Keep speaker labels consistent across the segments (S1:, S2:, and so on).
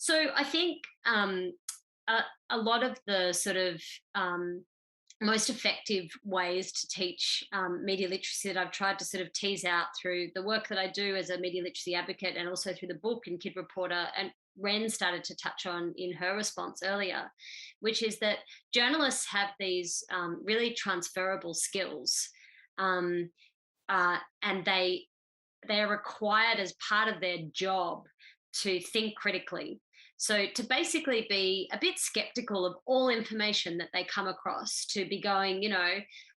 S1: So I think a, a lot of the sort of most effective ways to teach media literacy that I've tried to sort of tease out through the work that I do as a media literacy advocate and also through the book and Kid Reporter, and Ren started to touch on in her response earlier, which is that journalists have these really transferable skills, um, and they are required as part of their job to think critically. So to basically be a bit skeptical of all information that they come across, to be going,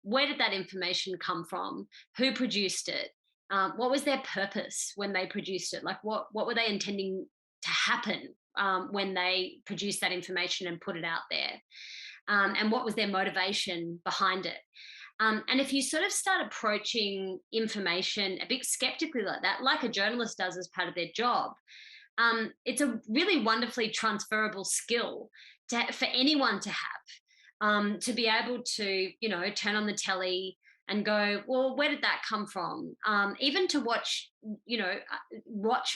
S1: where did that information come from? Who produced it? What was their purpose when they produced it? Like what were they intending to happen when they produced that information and put it out there? And what was their motivation behind it? And if you sort of start approaching information a bit skeptically like that, like a journalist does as part of their job, it's a really wonderfully transferable skill for anyone to have, to be able to, turn on the telly and go, well, where did that come from? Even to watch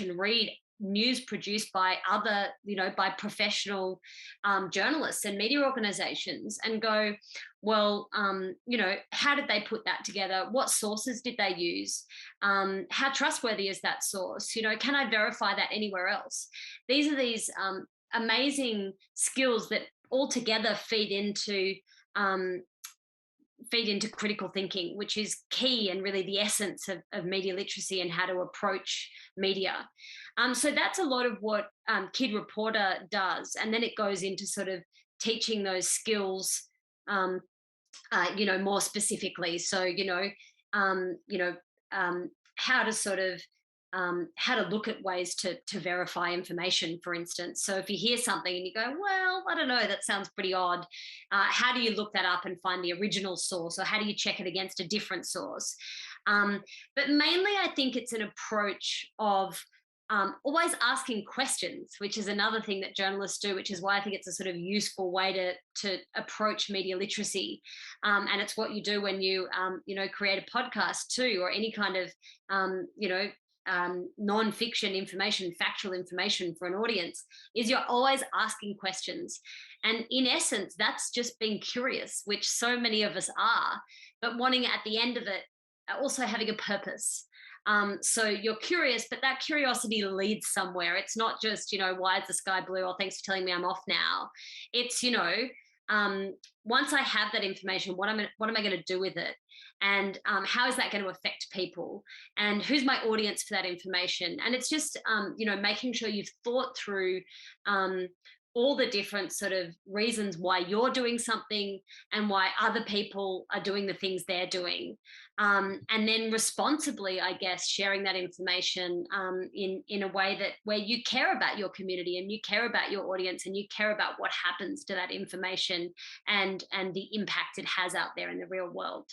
S1: and read news produced by other, by professional journalists and media organizations and go, well, how did they put that together? What sources did they use? How trustworthy is that source? Can I verify that anywhere else? These are these amazing skills that all together um, feed into critical thinking, which is key and really the essence of media literacy and how to approach media. So that's a lot of what Kid Reporter does. And then it goes into sort of teaching those skills, more specifically. So, how to sort of how to look at ways to verify information, for instance. So if you hear something and you go, well, I don't know, that sounds pretty odd. How do you look that up and find the original source, or how do you check it against a different source? But mainly, I think it's an approach of always asking questions, which is another thing that journalists do, which is why I think it's a sort of useful way to approach media literacy. And it's what you do when you, create a podcast too, or any kind of, non-fiction information, factual information for an audience, is you're always asking questions. And in essence, that's just being curious, which so many of us are, but wanting at the end of it, also having a purpose. So you're curious, but that curiosity leads somewhere. It's not just, why is the sky blue? Oh, thanks for telling me I'm off now. It's, once I have that information, what am I going to do with it? And how is that going to affect people? And who's my audience for that information? And it's just, making sure you've thought through all the different sort of reasons why you're doing something and why other people are doing the things they're doing. And then responsibly, I guess, sharing that information in a way where you care about your community and you care about your audience and you care about what happens to that information and the impact it has out there in the real world.